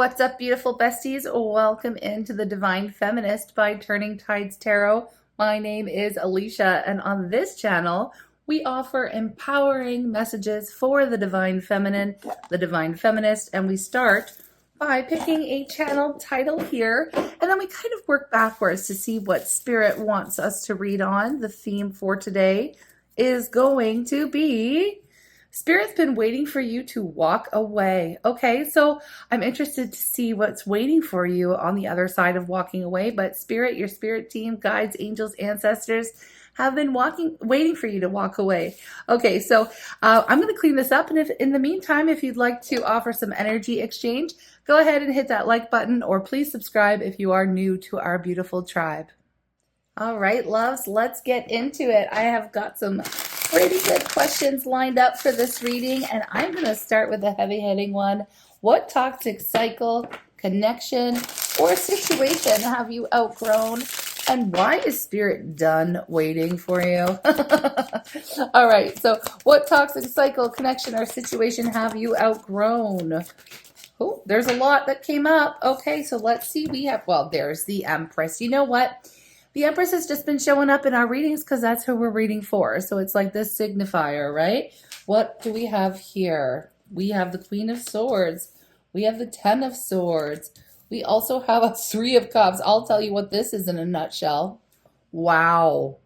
What's up, beautiful besties? Welcome into the Divine Feminist by Turning Tides Tarot. My name is Alicia, and on this channel, we offer empowering messages for the Divine Feminine, the Divine Feminist, and we start by picking a channel title here, and then we kind of work backwards to see what Spirit wants us to read on. The theme for today is going to be Spirit's been waiting for you to walk away. Okay, so I'm interested to see what's waiting for you on the other side of walking away. But Spirit, your spirit team, guides, angels, ancestors have been waiting for you to walk away. Okay, so I'm going to clean this up. And if in the meantime, if you'd like to offer some energy exchange, go ahead and hit that like button, or please subscribe if you are new to our beautiful tribe. All right, loves, let's get into it. I have got some pretty good questions lined up for this reading, and I'm going to start with a heavy-hitting one. What toxic cycle, connection, or situation have you outgrown, and why is Spirit done waiting for you? All right, so what toxic cycle, connection, or situation have you outgrown? Oh, there's a lot that came up. Okay, so let's see. There's the Empress. You know what? The Empress has just been showing up in our readings because that's who we're reading for. So it's like this signifier, right? What do we have here? We have the Queen of Swords. We have the Ten of Swords. We also have a Three of Cups. I'll tell you what this is in a nutshell. Wow.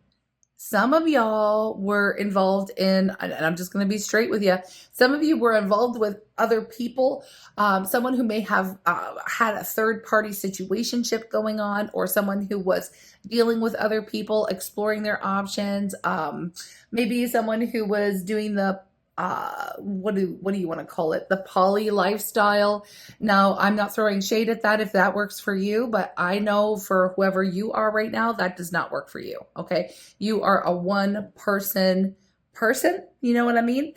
Some of y'all were involved in, and I'm just going to be straight with you, some of you were involved with other people, someone who may have had a third-party situationship going on, or someone who was dealing with other people, exploring their options, maybe someone who was doing the what do you want to call it? The poly lifestyle. Now, I'm not throwing shade at that if that works for you, but I know for whoever you are right now, that does not work for you. Okay. You are a one person. You know what I mean?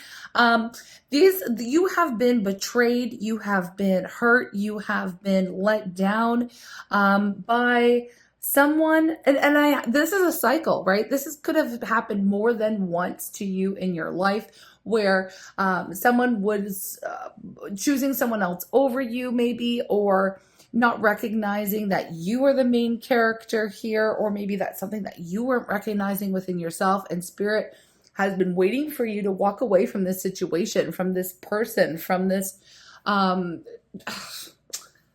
You have been betrayed. You have been hurt. You have been let down, by someone, this is a cycle, right? Could have happened more than once to you in your life, where someone was choosing someone else over you, maybe, or not recognizing that you are the main character here, or maybe that's something that you weren't recognizing within yourself, and Spirit has been waiting for you to walk away from this situation, from this person, from this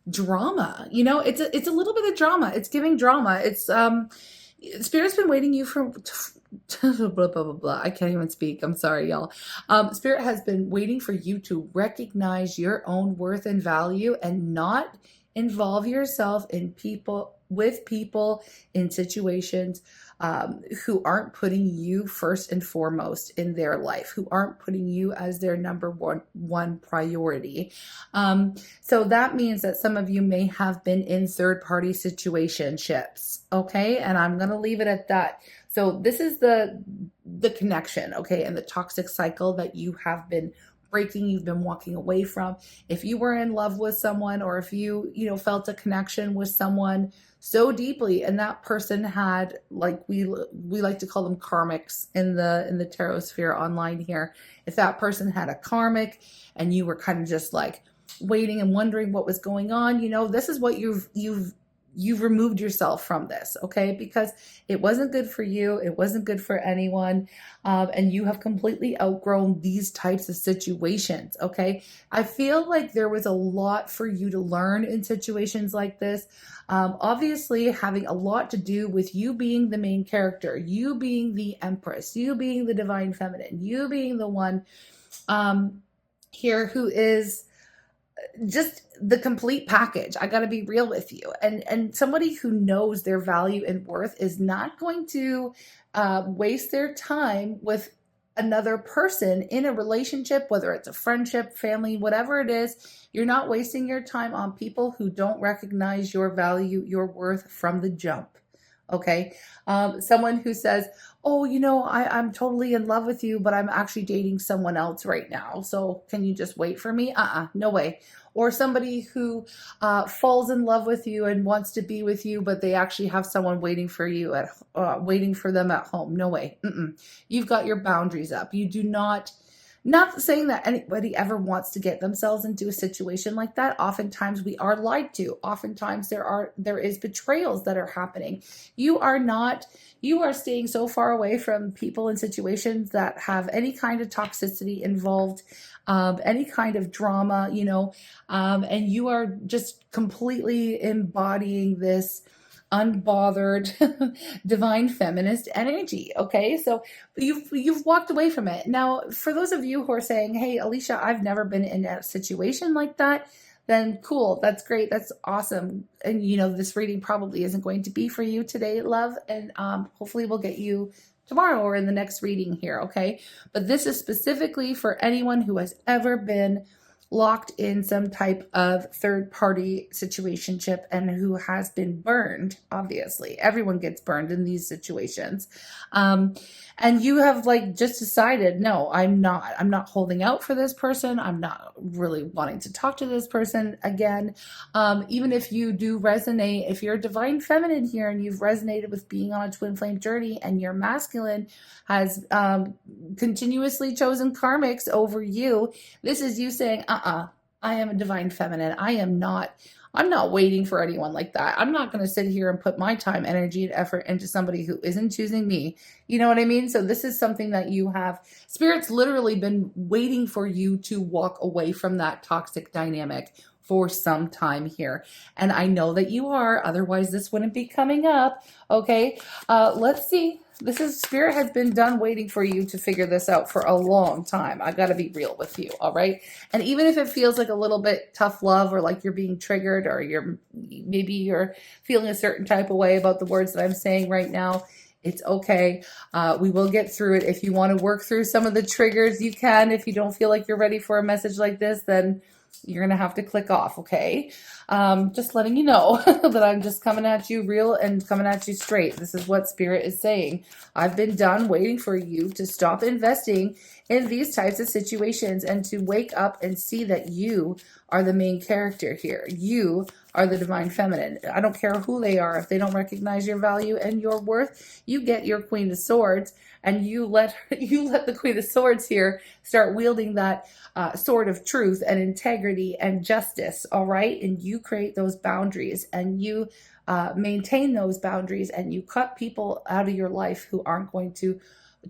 drama. You know, it's a little bit of drama. It's giving drama. It's Spirit's been waiting you for blah, blah, blah, blah. I can't even speak. I'm sorry, y'all. Spirit has been waiting for you to recognize your own worth and value, and not involve yourself in people in situations who aren't putting you first and foremost in their life, who aren't putting you as their number one priority. So that means that some of you may have been in third-party situationships, okay? And I'm going to leave it at that. So this is the connection, okay, and the toxic cycle that you have been breaking, you've been walking away from. If you were in love with someone, or if you felt a connection with someone so deeply, and that person had, like, we like to call them karmics in the tarot sphere online here. If that person had a karmic and you were kind of just like waiting and wondering what was going on, this is what you've removed yourself from this, okay? Because it wasn't good for you. It wasn't good for anyone. And you have completely outgrown these types of situations, okay? I feel like there was a lot for you to learn in situations like this. Obviously having a lot to do with you being the main character, you being the Empress, you being the Divine Feminine, you being the one here who is just the complete package. I got to be real with you. And somebody who knows their value and worth is not going to waste their time with another person in a relationship, whether it's a friendship, family, whatever it is. You're not wasting your time on people who don't recognize your value, your worth from the jump. Okay. Someone who says, oh, I'm totally in love with you, but I'm actually dating someone else right now. So can you just wait for me? No way. Or somebody who falls in love with you and wants to be with you, but they actually have someone waiting for you waiting for them at home. No way. You've got your boundaries up. You do not Not saying that anybody ever wants to get themselves into a situation like that. Oftentimes we are lied to. Oftentimes there is betrayals that are happening. You are not you are staying so far away from people and situations that have any kind of toxicity involved, any kind of drama, and you are just completely embodying this unbothered divine feminist energy. Okay, so you've walked away from it. Now, for those of you who are saying, hey, Alicia, I've never been in a situation like that, then cool, that's great, that's awesome. And this reading probably isn't going to be for you today, love, and hopefully we'll get you tomorrow or in the next reading here. Okay, but this is specifically for anyone who has ever been locked in some type of third party situationship and who has been burned. Obviously everyone gets burned in these situations, and you have just decided, no, I'm not holding out for this person, I'm not really wanting to talk to this person again. Even if you do resonate, if you're a divine feminine here and you've resonated with being on a twin flame journey and your masculine has continuously chosen karmics over you, this is you saying, I am a divine feminine. I'm not waiting for anyone like that. I'm not going to sit here and put my time, energy, and effort into somebody who isn't choosing me. You know what I mean? So this is something that you have, Spirit's literally been waiting for you to walk away from that toxic dynamic for some time here. And I know that you are, otherwise this wouldn't be coming up. Okay, let's see. This is Spirit has been done waiting for you to figure this out for a long time. I got to be real with you, all right? And even if it feels like a little bit tough love, or like you're being triggered, or maybe you're feeling a certain type of way about the words that I'm saying right now, it's okay. We will get through it. If you want to work through some of the triggers, you can. If you don't feel like you're ready for a message like this, then you're going to have to click off, okay? Just letting you know that I'm just coming at you real and coming at you straight. This is what Spirit is saying. I've been done waiting for you to stop investing in these types of situations and to wake up and see that you are the main character here. You are the divine feminine. I don't care who they are. If they don't recognize your value and your worth, you get your Queen of Swords and you let the Queen of Swords here start wielding that sword of truth and integrity and justice, all right? And you create those boundaries and you maintain those boundaries and you cut people out of your life who aren't going to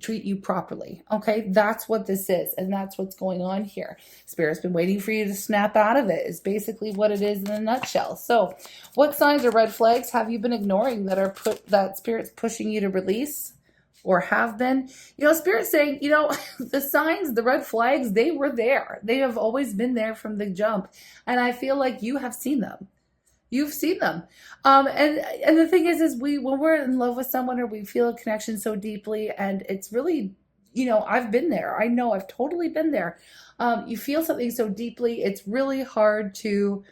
treat you properly. Okay, that's what this is, and that's what's going on here. Spirit's been waiting for you to snap out of it, is basically what it is in a nutshell. So what signs or red flags have you been ignoring that Spirit's pushing you to release, or have been? Spirit's saying, the signs, the red flags, they were there. They have always been there from the jump, and I feel like you have seen them. You've seen them. And the thing is when we're in love with someone or we feel a connection so deeply, and it's really, I've been there. I know I've totally been there. You feel something so deeply, it's really hard to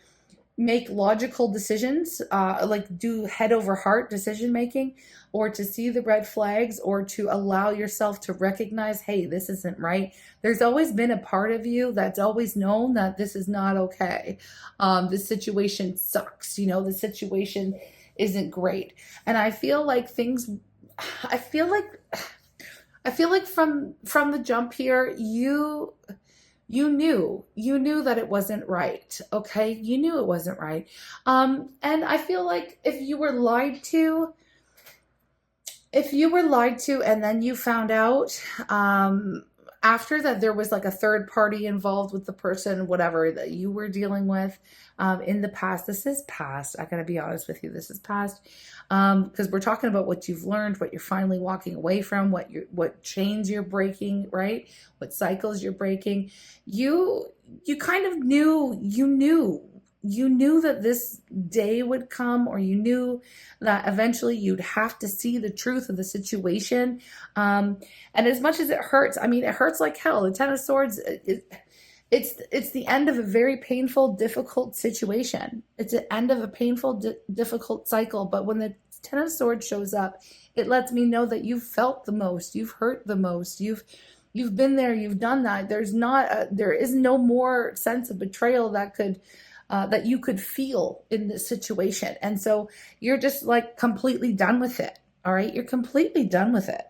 make logical decisions, like do head over heart decision making, or to see the red flags, or to allow yourself to recognize, hey, this isn't right. There's always been a part of you that's always known that this is not okay. This situation sucks. The situation isn't great. And I feel like from the jump here, you knew that it wasn't right. Okay, you knew it wasn't right. And I feel like if you were lied to and then you found out after that there was like a third party involved with the person, whatever that you were dealing with in the past. This is past. I gotta be honest with you. This is past, because we're talking about what you've learned, what you're finally walking away from, what chains you're breaking, right? What cycles you're breaking. You kind of knew that this day would come, or you knew that eventually you'd have to see the truth of the situation. And as much as it hurts, it hurts like hell. The Ten of Swords, it's the end of a very painful, difficult situation. It's the end of a painful, difficult cycle. But when the Ten of Swords shows up, it lets me know that you've felt the most, you've hurt the most, you've been there, you've done that. There is no more sense of betrayal that you could feel in this situation. And so you're just like completely done with it. All right. You're completely done with it.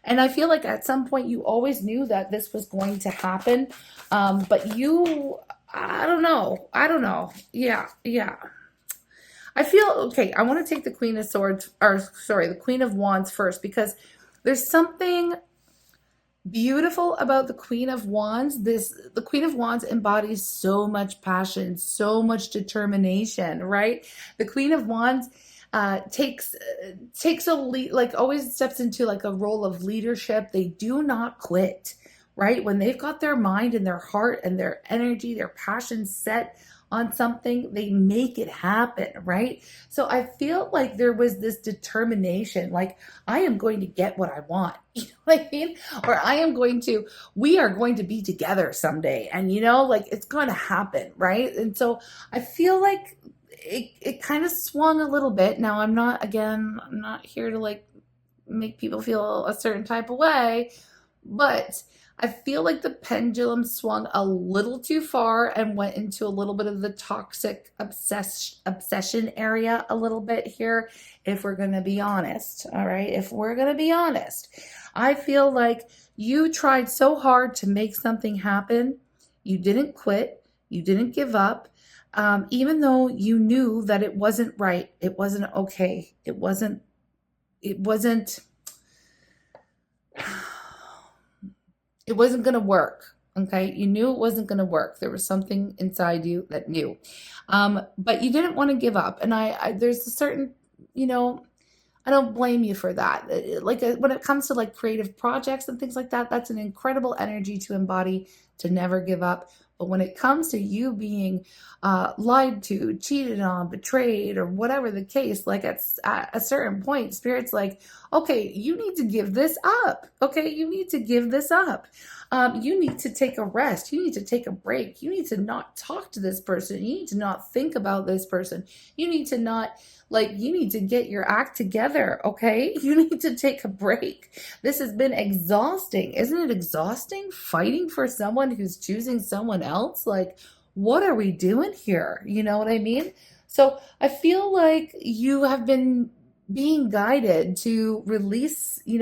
And I feel like at some point you always knew that this was going to happen. But you, I don't know. I don't know. Yeah, yeah. I feel okay. I want to take the Queen of Swords, or sorry, the Queen of Wands first, because there's something beautiful about the Queen of Wands. The Queen of Wands embodies so much passion, so much determination, right? The Queen of Wands takes a lead, like always steps into like a role of leadership. They do not quit, right? When they've got their mind and their heart and their energy, their passion set on something, they make it happen, right? So I feel like there was this determination, like I am going to get what I want. You know what I mean? Or we are going to be together someday. And like it's going to happen, right? And so I feel like it kind of swung a little bit. Now I'm not here to like make people feel a certain type of way, but I feel like the pendulum swung a little too far and went into a little bit of the toxic obsession area a little bit here, if we're going to be honest. All right. If we're going to be honest, I feel like you tried so hard to make something happen. You didn't quit. You didn't give up. Even though you knew that it wasn't right, it wasn't okay. It wasn't it wasn't going to work. Okay. You knew it wasn't going to work. There was something inside you that knew. But you didn't want to give up. And there's a certain, I don't blame you for that. Like when it comes to like creative projects and things like that, that's an incredible energy to embody, to never give up. But when it comes to you being lied to, cheated on, betrayed, or whatever the case, like at a certain point, Spirit's like, okay, you need to give this up. Okay, you need to give this up. You need to take a rest. You need to take a break. You need to not talk to this person. You need to not think about this person. You need to not, you need to get your act together, okay? You need to take a break. This has been exhausting. Isn't it exhausting fighting for someone who's choosing someone else? Like, what are we doing here? You know what I mean? So I feel like you have been being guided to release, these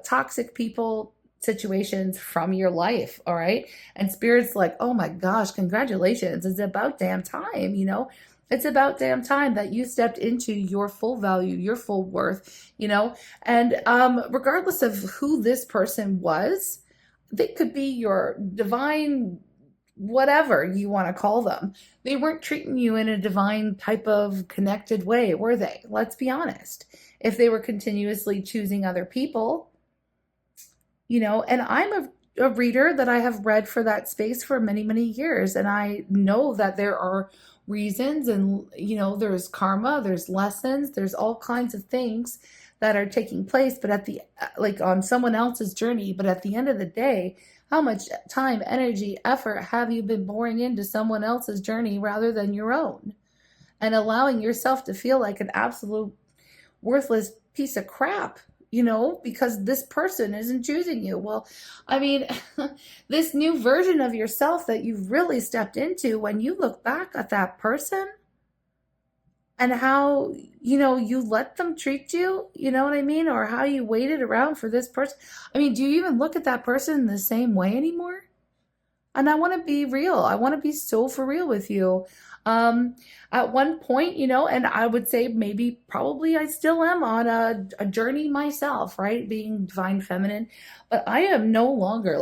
toxic people situations from your life. All right. And Spirit's like, oh my gosh, congratulations. It's about damn time, It's about damn time that you stepped into your full value, your full worth, and regardless of who this person was, they could be your divine, whatever you want to call them. They weren't treating you in a divine type of connected way, were they? Let's be honest. If they were continuously choosing other people, and I'm a reader that I have read for that space for many, many years. And I know that there are reasons and, there's karma, there's lessons, there's all kinds of things that are taking place, but on someone else's journey. But at the end of the day, how much time, energy, effort have you been pouring into someone else's journey rather than your own? And allowing yourself to feel like an absolute worthless piece of crap, because this person isn't choosing you. Well, I mean, this new version of yourself that you've really stepped into, when you look back at that person and how, you let them treat you, you know what I mean? Or how you waited around for this person. I mean, do you even look at that person the same way anymore? And I want to be real. I want to be so for real with you. At one point, and I would say probably I still am on a journey myself, right? Being divine feminine, but I am no longer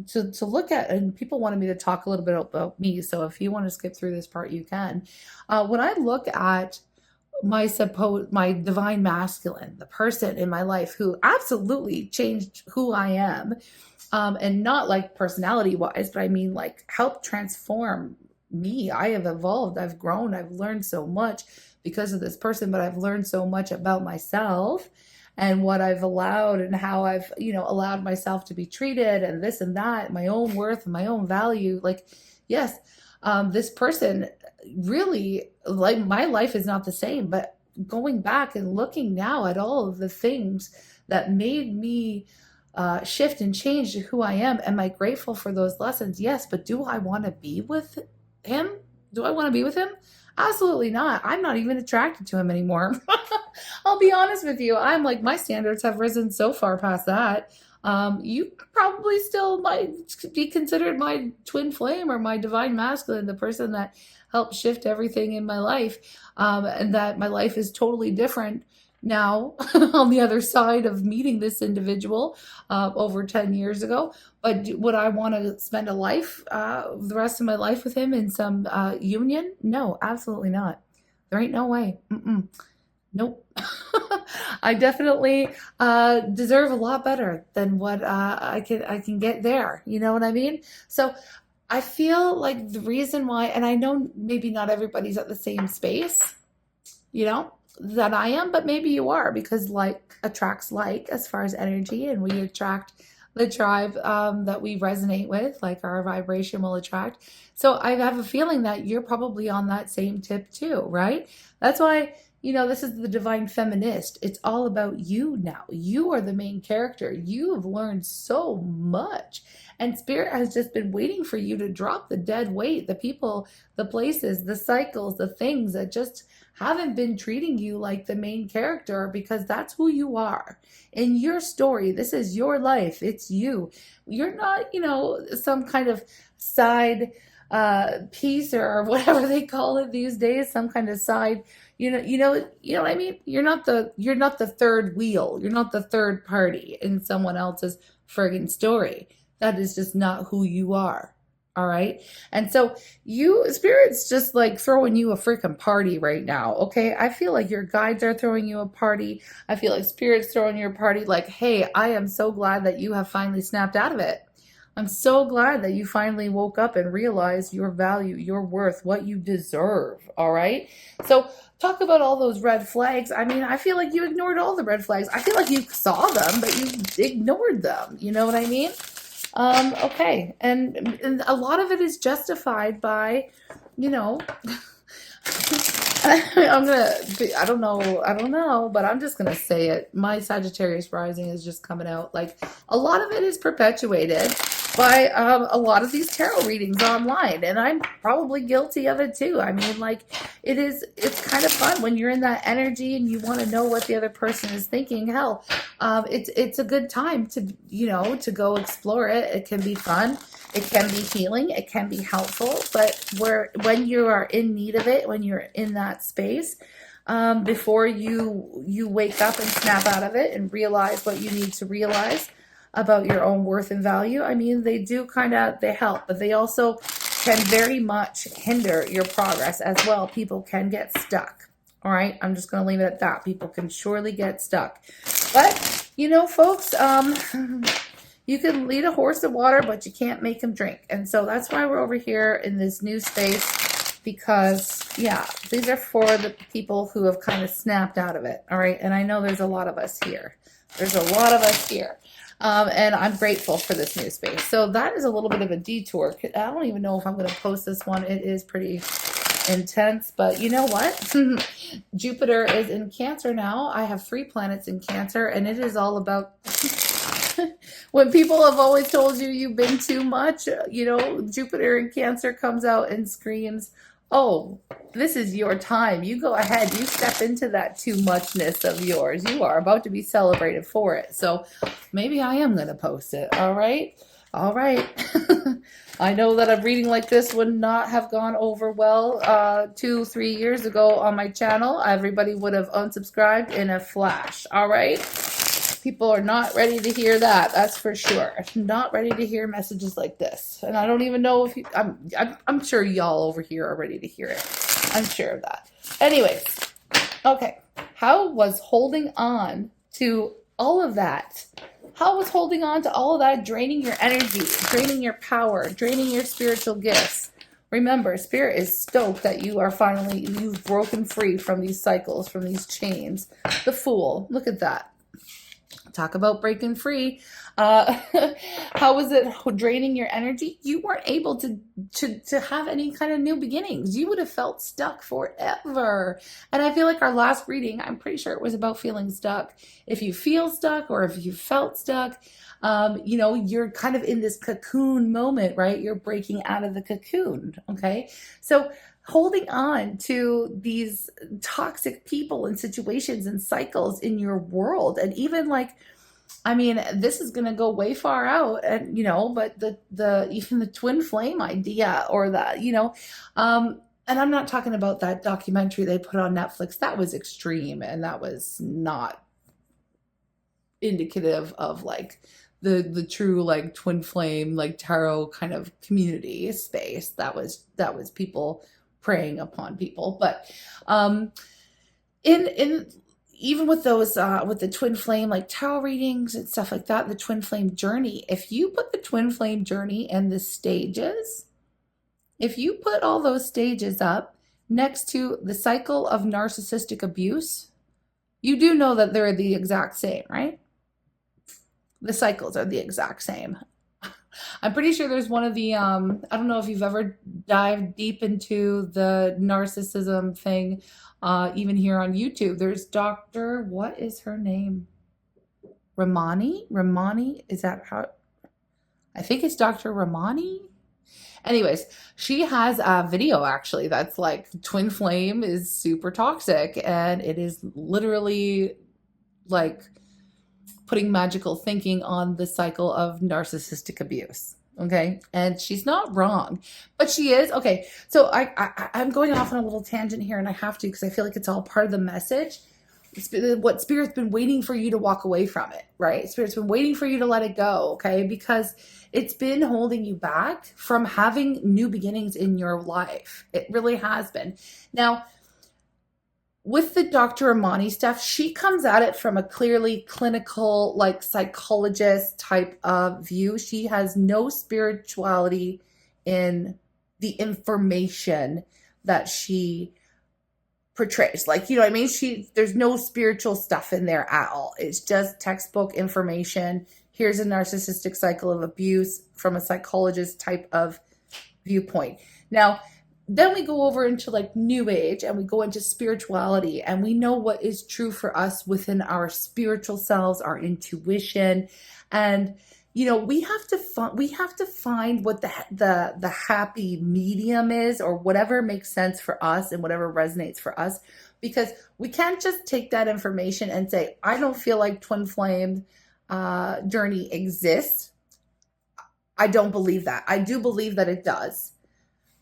to look at, and people wanted me to talk a little bit about me. So if you want to skip through this part, you can. When I look at my divine masculine, the person in my life who absolutely changed who I am, and not like personality wise, but I mean like help transform me. I have evolved, I've grown, I've learned so much because of this person, but I've learned so much about myself and what I've allowed and how I've, allowed myself to be treated and this and that, my own worth, my own value. Like, yes, this person really, like, my life is not the same, but going back and looking now at all of the things that made me shift and change to who I am I grateful for those lessons? Yes, but do I want to be with him? Do I want to be with him? Absolutely not. I'm not even attracted to him anymore. I'll be honest with you. I'm like, my standards have risen so far past that. You probably still might be considered my twin flame or my divine masculine, the person that helped shift everything in my life, and that my life is totally different now on the other side of meeting this individual over 10 years ago. But would I want to spend the rest of my life with him in some union? No, absolutely not. There ain't no way. Mm-mm. Nope. I definitely deserve a lot better than what I can get there. You know what I mean? So I feel like the reason why, and I know maybe not everybody's at the same space, you know, that I am, but maybe you are because like attracts like as far as energy, and we attract the tribe that we resonate with, like our vibration will attract. So I have a feeling that you're probably on that same tip too, right? That's why, this is the divine feminist. It's all about you now. You are the main character. You have learned so much. And spirit has just been waiting for you to drop the dead weight, the people, the places, the cycles, the things that just haven't been treating you like the main character, because that's who you are. In your story, this is your life. It's you. You're not, some kind of side piece or whatever they call it these days, some kind of side, you know what I mean? You're not the third wheel. You're not the third party in someone else's friggin' story. That is just not who you are. All right. And so spirit's just like throwing you a freaking party right now. Okay. I feel like your guides are throwing you a party. I feel like spirit's throwing you a party. Like, hey, I am so glad that you have finally snapped out of it. I'm so glad that you finally woke up and realized your value, your worth, what you deserve. All right. So talk about all those red flags. I mean, I feel like you ignored all the red flags. I feel like you saw them, but you ignored them. You know what I mean? Okay. And a lot of it is justified by, I don't know, but I'm just gonna say it. My Sagittarius rising is just coming out. Like a lot of it is perpetuated by a lot of these tarot readings online, and I'm probably guilty of it too. I mean, like it's kind of fun when you're in that energy and you want to know what the other person is thinking. Hell, it's a good time to go explore it. It can be fun. It can be healing, it can be helpful, but when you are in need of it, when you're in that space, before you wake up and snap out of it and realize what you need to realize about your own worth and value, I mean, they help, but they also can very much hinder your progress as well. People can get stuck. All right, I'm just going to leave it at that. People can surely get stuck. But, folks, you can lead a horse to water, but you can't make him drink. And so that's why we're over here in this new space, because, yeah, these are for the people who have kind of snapped out of it. All right. And I know there's a lot of us here. And I'm grateful for this new space. So that is a little bit of a detour. I don't even know if I'm going to post this one. It is pretty intense, but you know what? Jupiter is in Cancer now. I have 3 planets in Cancer, and it is all about when people have always told you you've been too much, Jupiter in Cancer comes out and screams, oh, this is your time. You go ahead. You step into that too muchness of yours. You are about to be celebrated for it. So maybe I am going to post it. All right. All right. I know that a reading like this would not have gone over well 2-3 years ago on my channel. Everybody would have unsubscribed in a flash. All right. People are not ready to hear that. That's for sure. Not ready to hear messages like this. And I don't even know if I'm sure y'all over here are ready to hear it. I'm sure of that. Anyways, okay. How was holding on to all of that? How was holding on to all of that draining your energy, draining your power, draining your spiritual gifts? Remember, Spirit is stoked that you've broken free from these cycles, from these chains. The Fool, look at that. Talk about breaking free. How was it draining your energy? You weren't able to have any kind of new beginnings. You would have felt stuck forever. And I feel like our last reading, I'm pretty sure it was about feeling stuck. If you feel stuck or if you felt stuck, you're kind of in this cocoon moment, right? You're breaking out of the cocoon. Okay. So holding on to these toxic people and situations and cycles in your world. And even like, I mean, this is going to go way far out, and but the even the twin flame idea, or that, and I'm not talking about that documentary they put on Netflix. That was extreme, and that was not indicative of like the true like twin flame like tarot kind of community space. That was people preying upon people. But in even with those with the twin flame like tarot readings and stuff like that, the twin flame journey, if you put the twin flame journey and the stages, if you put all those stages up next to the cycle of narcissistic abuse, you do know that they're the exact same, right? The cycles are the exact same. I'm pretty sure there's one of the I don't know if you've ever dived deep into the narcissism thing, even here on YouTube. There's Dr. What is her name? Ramani? Is that how? I think it's Dr. Ramani. Anyways, she has a video actually that's like twin flame is super toxic, and it is literally like putting magical thinking on the cycle of narcissistic abuse. Okay. And she's not wrong, but she is. Okay. So I'm going off on a little tangent here, and I have to, because I feel like it's all part of the message. What Spirit's been waiting for you to walk away from it, right? Spirit's been waiting for you to let it go. Okay. Because it's been holding you back from having new beginnings in your life. It really has been. Now, with the Dr. Amani stuff, she comes at it from a clearly clinical, like psychologist type of view. She has no spirituality in the information that she portrays. Like, you know what I mean? There's no spiritual stuff in there at all. It's just textbook information. Here's a narcissistic cycle of abuse from a psychologist type of viewpoint. Now, then we go over into like new age, and we go into spirituality, and we know what is true for us within our spiritual selves, our intuition. And we have to find what the happy medium is, or whatever makes sense for us and whatever resonates for us, because we can't just take that information and say, I don't feel like twin flame journey exists. I don't believe that. I do believe that it does.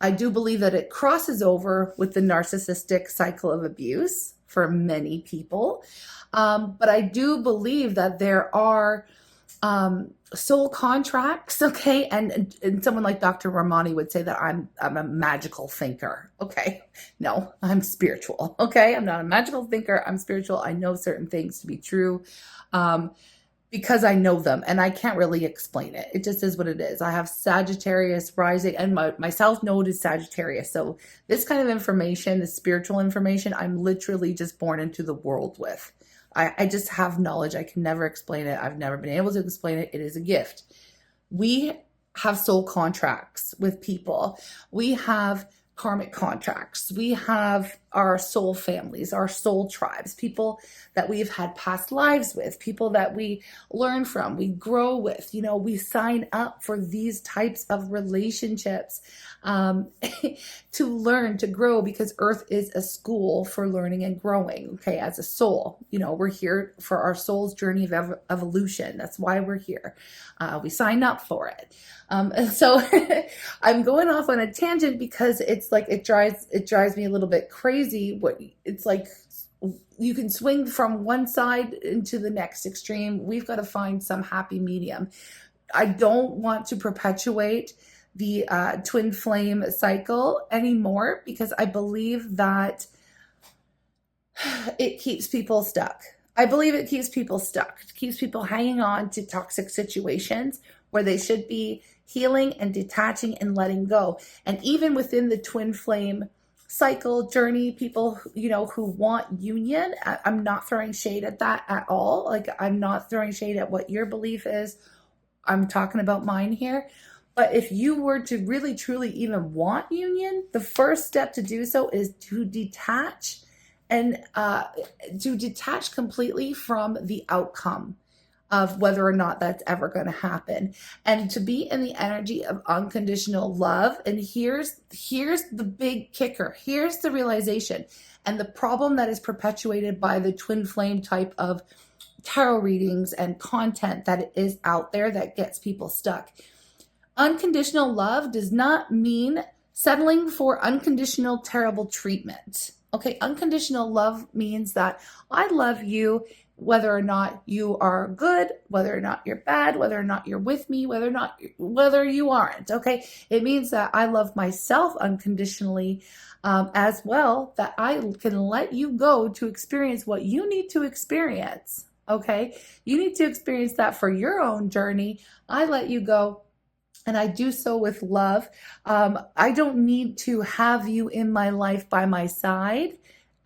I do believe that it crosses over with the narcissistic cycle of abuse for many people. But I do believe that there are soul contracts, okay? And someone like Dr. Ramani would say that I'm a magical thinker, okay? No, I'm spiritual, okay? I'm not a magical thinker. I'm spiritual. I know certain things to be true. Because I know them, and I can't really explain it. It just is what it is. I have Sagittarius rising, and my South Node is Sagittarius. So this kind of information, the spiritual information, I'm literally just born into the world with. I just have knowledge. I can never explain it. I've never been able to explain it. It is a gift. We have soul contracts with people. We have karmic contracts. We have our soul families, our soul tribes, people that we've had past lives with, people that we learn from, we grow with. We sign up for these types of relationships to learn, to grow, because Earth is a school for learning and growing. Okay, as a soul, we're here for our soul's journey of evolution. That's why we're here. We sign up for it. And so I'm going off on a tangent because it's like it drives me a little bit crazy. It's like you can swing from one side into the next extreme. We've got to find some happy medium. I don't want to perpetuate the twin flame cycle anymore, because I believe that it keeps people stuck. I believe it keeps people stuck. It keeps people hanging on to toxic situations where they should be healing and detaching and letting go. And even within the twin flame cycle journey, people, who want union, I'm not throwing shade at that at all. Like, I'm not throwing shade at what your belief is. I'm talking about mine here. But if you were to really, truly even want union, the first step to do so is to detach, and to detach completely from the outcome of whether or not that's ever going to happen. And to be in the energy of unconditional love, and here's the big kicker. Here's the realization and the problem that is perpetuated by the twin flame type of tarot readings and content that is out there that gets people stuck. Unconditional love does not mean settling for unconditional terrible treatment. Okay, unconditional love means that I love you whether or not you are good, whether or not you're bad, whether or not you're with me, whether you aren't. Okay, it means that I love myself unconditionally as well, that I can let you go to experience what you need to experience. Okay, you need to experience that for your own journey. I let you go. And I do so with love. I don't need to have you in my life by my side,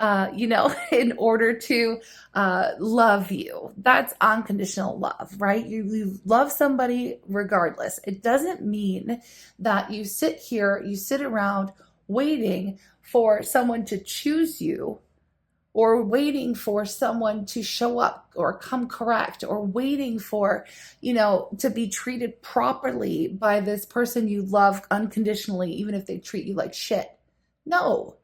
in order to love you. That's unconditional love, right? You love somebody regardless. It doesn't mean that you sit around waiting for someone to choose you, or waiting for someone to show up or come correct, or waiting for, to be treated properly by this person you love unconditionally, even if they treat you like shit. No.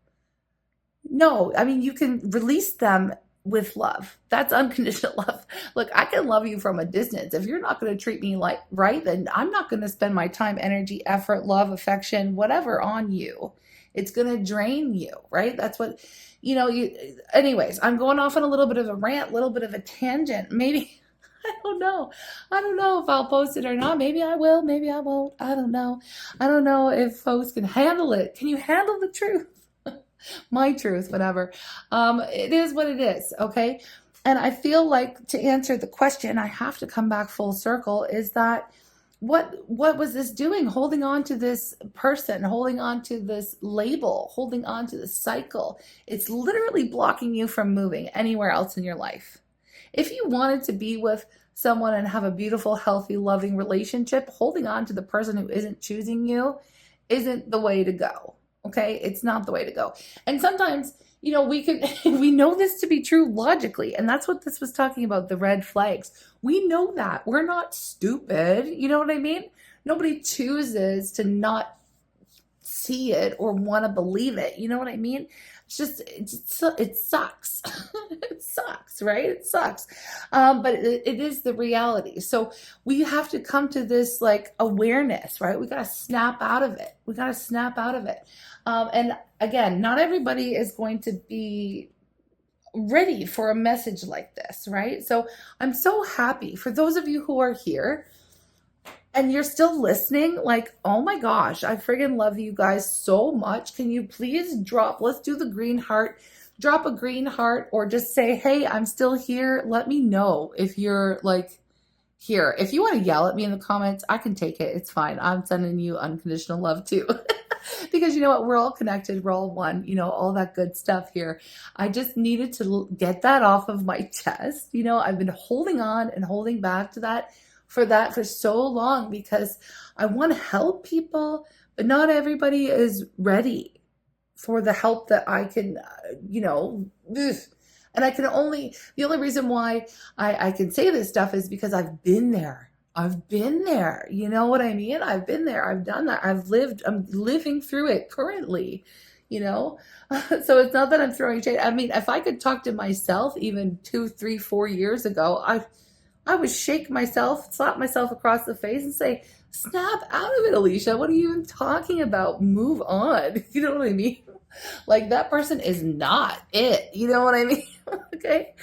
I mean, you can release them with love. That's unconditional love. Look, I can love you from a distance. If you're not going to treat me like right, then I'm not going to spend my time, energy, effort, love, affection, whatever on you. It's going to drain you, right? That's what, anyways, I'm going off on a little bit of a rant, a little bit of a tangent. Maybe, I don't know. I don't know if I'll post it or not. Maybe I will, maybe I won't. I don't know. I don't know if folks can handle it. Can you handle the truth? My truth, whatever. It is what it is, okay? And I feel like to answer the question, I have to come back full circle, is that what was this doing? Holding on to this person, holding on to this label, holding on to this cycle. It's literally blocking you from moving anywhere else in your life. If you wanted to be with someone and have a beautiful, healthy, loving relationship, holding on to the person who isn't choosing you isn't the way to go. Okay? It's not the way to go. And sometimes, we know this to be true logically. And that's what this was talking about, the red flags. We know that. We're not stupid. You know what I mean? Nobody chooses to not see it or want to believe it. You know what I mean? It sucks. It sucks, right? It sucks. But it is the reality. So we have to come to this awareness, right? We got to snap out of it. And again, not everybody is going to be ready for a message like this, right? So I'm so happy for those of you who are here and you're still listening. Oh my gosh, I friggin' love you guys so much. Can you please let's do the green heart, drop a green heart, or just say, hey, I'm still here. Let me know if you're here. If you want to yell at me in the comments, I can take it. It's fine. I'm sending you unconditional love too. Because you know what? We're all connected. We're all one, all that good stuff here. I just needed to get that off of my chest. I've been holding on and holding back to that for so long because I want to help people, but not everybody is ready for the help that I can, and the only reason why I can say this stuff is because I've been there. You know what I mean? I've been there. I've done that. I'm living through it currently, So it's not that I'm throwing shade. I mean, if I could talk to myself even 2, 3, 4 years ago, I would shake myself, slap myself across the face and say, snap out of it, Alicia. What are you even talking about? Move on. You know what I mean? That person is not it. You know what I mean? Okay.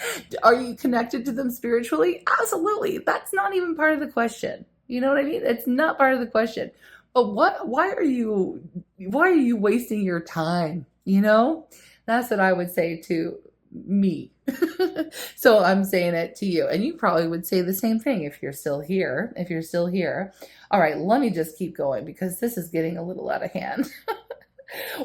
Are you connected to them spiritually? Absolutely. That's not even part of the question. You know what I mean? It's not part of the question. But why are you wasting your time? That's what I would say to me. So I'm saying it to you. And you probably would say the same thing if you're still here. All right, let me just keep going because this is getting a little out of hand.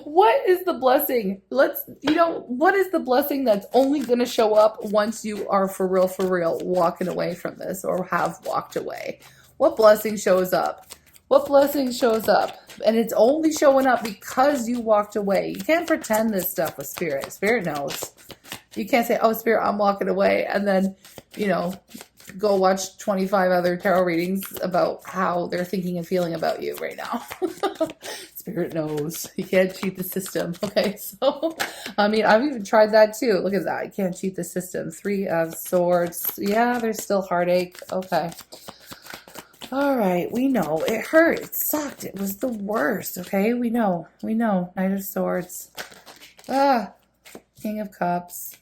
What is the blessing? What is the blessing that's only going to show up once you are for real walking away from this or have walked away? What blessing shows up? What blessing shows up? And it's only showing up because you walked away. You can't pretend this stuff with Spirit. Spirit knows. You can't say, oh, Spirit, I'm walking away. And then, go watch 25 other tarot readings about how they're thinking and feeling about you right now. Spirit knows. You can't cheat the system. Okay, so, I mean, I've even tried that too. Look at that. You can't cheat the system. 3 of Swords. Yeah, there's still heartache. Okay. All right, we know. It hurt. It sucked. It was the worst, okay? We know. We know. Knight of Swords. Ah, King of Cups.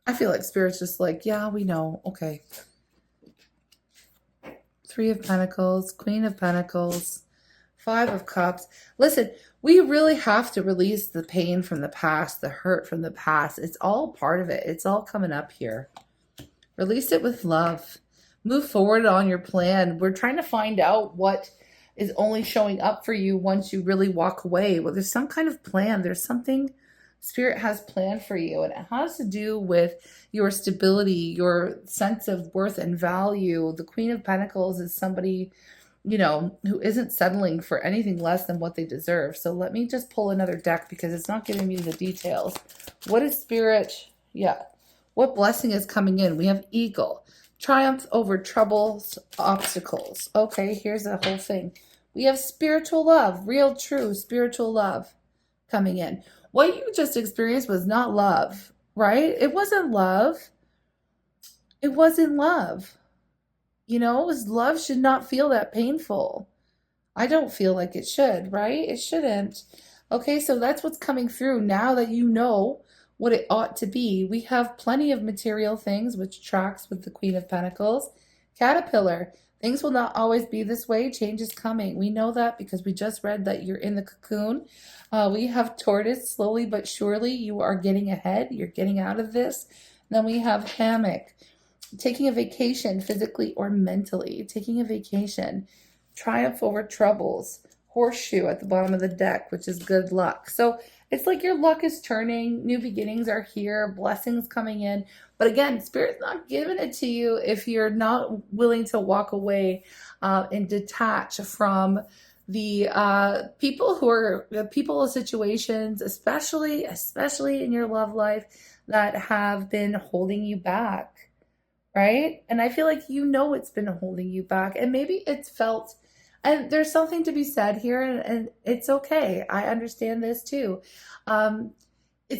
I feel like Spirit's just like, yeah, we know. Okay. 3 of Pentacles, Queen of Pentacles, 5 of Cups. Listen, we really have to release the pain from the past, the hurt from the past. It's all part of it. It's all coming up here. Release it with love. Move forward on your plan. We're trying to find out what is only showing up for you once you really walk away. Well, there's some kind of plan. There's something Spirit has planned for you, and it has to do with your stability, your sense of worth and value. The Queen of Pentacles is somebody, you know, who isn't settling for anything less than what they deserve. So let me just pull another deck because it's not giving me the details. What is Spirit? Yeah. What blessing is coming in? We have Eagle. Triumph over troubles, obstacles. Okay, here's the whole thing. We have spiritual love, real, true spiritual love coming in. What you just experienced was not love, right? It wasn't love. It wasn't love. You know, love should not feel that painful. I don't feel like it should, right? It shouldn't. Okay, so that's what's coming through now that you know what it ought to be. We have plenty of material things, which tracks with the Queen of Pentacles. Caterpillar. Things will not always be this way. Change is coming. We know that because we just read that you're in the cocoon. We have Tortoise. Slowly but surely, you are getting ahead. You're getting out of this. Then we have Hammock. Taking a vacation, physically or mentally. Taking a vacation. Triumph over troubles. Horseshoe at the bottom of the deck, which is good luck. So it's like your luck is turning. New beginnings are here. Blessings coming in. But again, Spirit's not giving it to you if you're not willing to walk away and detach from the people, situations, especially in your love life that have been holding you back, right? And I feel like you know it's been holding you back, and maybe it's felt. And there's something to be said here, and it's okay. I understand this too.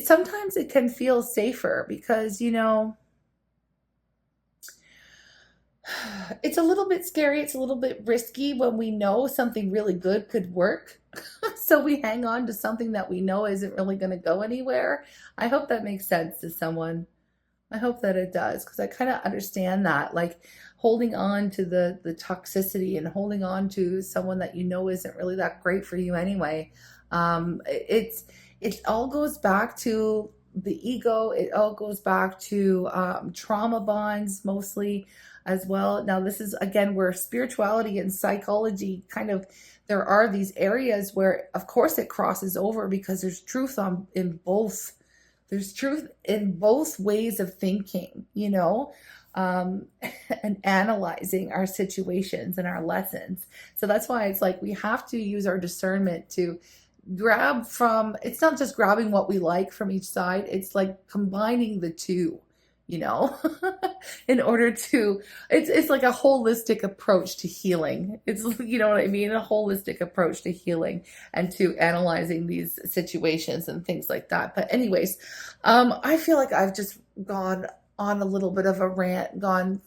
Sometimes it can feel safer because, you know, it's a little bit scary. It's a little bit risky when we know something really good could work. So we hang on to something that we know isn't really going to go anywhere. I hope that makes sense to someone. I hope that it does, because I kind of understand that, like holding on to the toxicity and holding on to someone that you know isn't really that great for you anyway. It all goes back to the ego. It all goes back to trauma bonds mostly as well. Now, this is, again, where spirituality and psychology kind of, there are these areas where, of course, it crosses over because there's truth in both. There's truth in both ways of thinking, you know, and analyzing our situations and our lessons. So that's why it's like we have to use our discernment to grab from, it's not just grabbing what we like from each side, it's like combining the two, you know, in order to, it's like a holistic approach to healing. It's, you know what I mean? A holistic approach to healing and to analyzing these situations and things like that. But anyways, I feel like I've just gone on a little bit of a rant, gone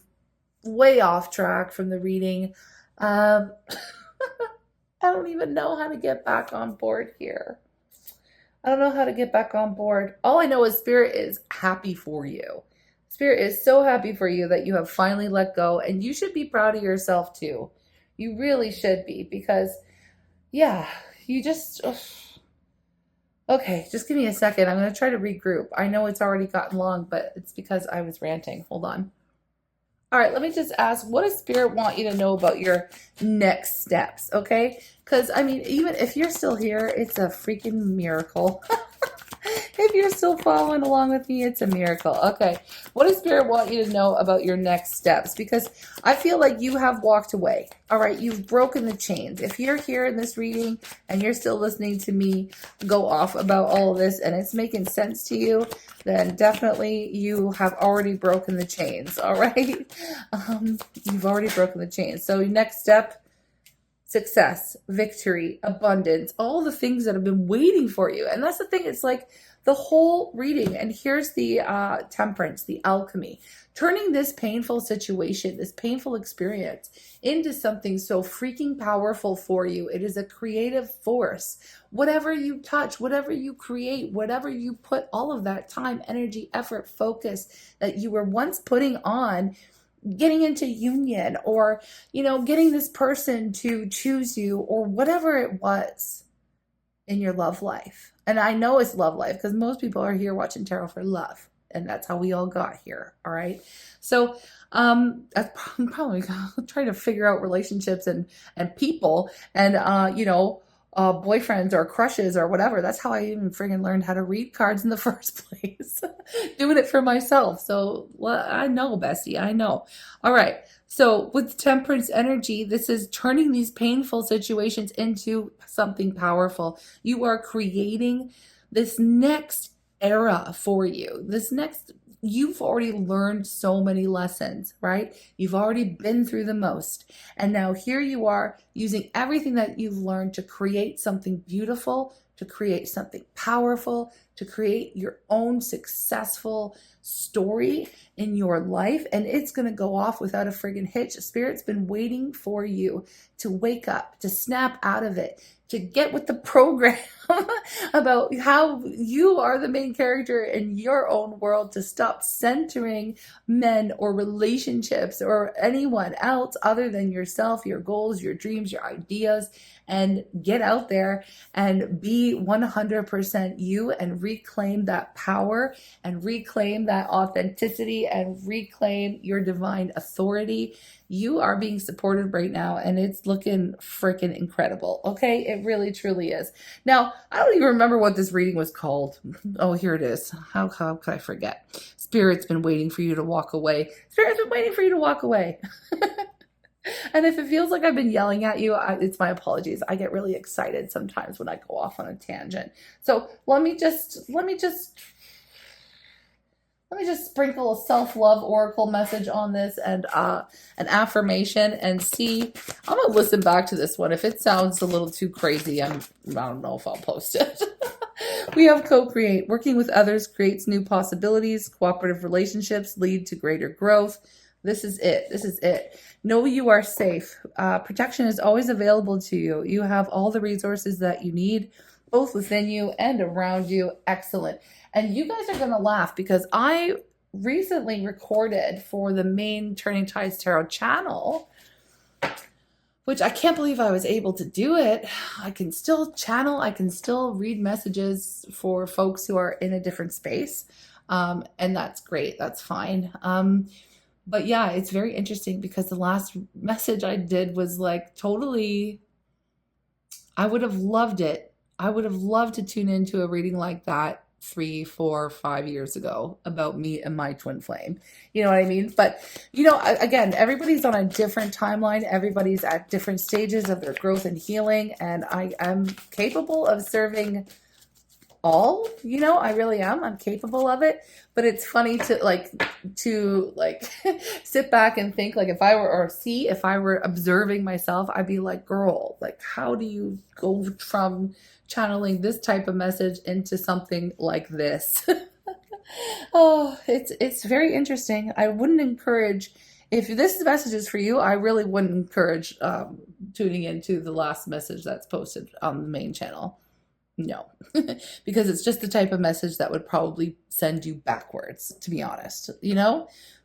way off track from the reading. I don't even know how to get back on board here. I don't know how to get back on board. All I know is Spirit is happy for you. Spirit is so happy for you that you have finally let go, and you should be proud of yourself too. You really should be, because yeah, you just, ugh. Okay, just give me a second. I'm going to try to regroup. I know it's already gotten long, but it's because I was ranting. Hold on. All right, let me just ask, what does Spirit want you to know about your next steps, okay? Because, I mean, even if you're still here, it's a freaking miracle. If you're still following along with me, it's a miracle. Okay, what does Spirit want you to know about your next steps? Because I feel like you have walked away. All right, you've broken the chains. If you're here in this reading and you're still listening to me go off about all of this and it's making sense to you, then definitely you have already broken the chains. All right, you've already broken the chains. So next step: success, victory, abundance, all the things that have been waiting for you. And that's the thing, it's like the whole reading. And here's the temperance, the alchemy, turning this painful situation, this painful experience into something so freaking powerful for you. It is a creative force. Whatever you touch, whatever you create, whatever you put all of that time, energy, effort, focus that you were once putting on getting into union, or getting this person to choose you, or whatever it was in your love life. And I know it's love life because most people are here watching tarot for love, and that's how we all got here. All right, so that's probably trying to figure out relationships and people, and boyfriends or crushes or whatever. That's how I even friggin' learned how to read cards in the first place. Doing it for myself. So I know, bestie, I know. All right. So with temperance energy, this is turning these painful situations into something powerful. You are creating this next era for you. You've already learned so many lessons, right? You've already been through the most. And now here you are using everything that you've learned to create something beautiful, to create something powerful, to create your own successful story in your life. And it's going to go off without a friggin' hitch. Spirit's been waiting for you to wake up, to snap out of it, to get with the program about how you are the main character in your own world, to stop centering men or relationships or anyone else other than yourself, your goals, your dreams, your ideas, and get out there and be 100% you and reclaim that power and reclaim that authenticity and reclaim your divine authority. You are being supported right now, and it's looking freaking incredible. Okay, it really truly is. Now, I don't even remember what this reading was called. Oh, here it is. How could I forget? Spirit's been waiting for you to walk away. Spirit's been waiting for you to walk away. And if it feels like I've been yelling at you, it's my apologies. I get really excited sometimes when I go off on a tangent. So let me just sprinkle a self-love oracle message on this, and an affirmation, and see. I'm gonna listen back to this one. If it sounds a little too crazy, I don't know if I'll post it. We have co-create. Working with others creates new possibilities. Cooperative relationships lead to greater growth. This is it. This is it. Know you are safe. Protection is always available to you. You have all the resources that you need, both within you and around you. Excellent. And you guys are going to laugh because I recently recorded for the main Turning Tides Tarot channel, which I can't believe I was able to do it. I can still channel. I can still read messages for folks who are in a different space. And that's great. That's fine. But yeah, it's very interesting because the last message I did was like totally, I would have loved it. I would have loved to tune into a reading like that 3, 4, 5 years ago about me and my twin flame. You know what I mean? But, again, everybody's on a different timeline. Everybody's at different stages of their growth and healing. And I am capable of serving all, I really am. I'm capable of it. But it's funny to sit back and think, like, if I were observing myself, I'd be like, girl, like, how do you go from channeling this type of message into something like this? Oh, it's very interesting. I wouldn't encourage, if this message is for you, I really wouldn't encourage tuning into the last message that's posted on the main channel. No, because it's just the type of message that would probably send you backwards, to be honest,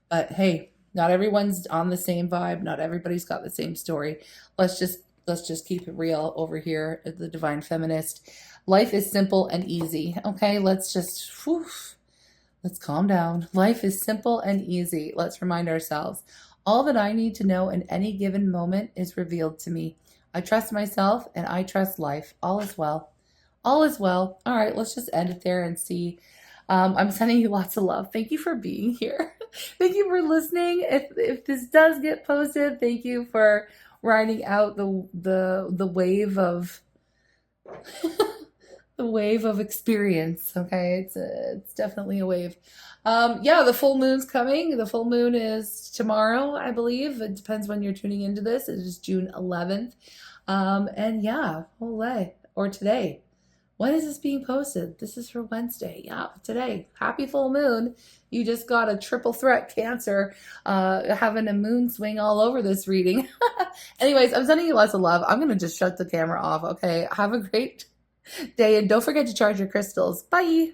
But hey, not everyone's on the same vibe. Not everybody's got the same story. Let's just keep it real over here at the Divine Feminist. Life is simple and easy. Okay, let's calm down. Life is simple and easy. Let's remind ourselves, all that I need to know in any given moment is revealed to me. I trust myself and I trust life. All is well. All is well. All right, let's just end it there and see. I'm sending you lots of love. Thank you for being here. Thank you for listening. If this does get posted, thank you for riding out the wave of the wave of experience. Okay, it's definitely a wave. Yeah, the full moon's coming. The full moon is tomorrow, I believe. It depends when you're tuning into this. It is June 11th. And yeah, ole, or today. When is this being posted? This is for Wednesday. Yeah, today. Happy full moon. You just got a triple threat Cancer, having a moon swing all over this reading. Anyways, I'm sending you lots of love. I'm going to just shut the camera off. Okay, have a great day, and don't forget to charge your crystals. Bye.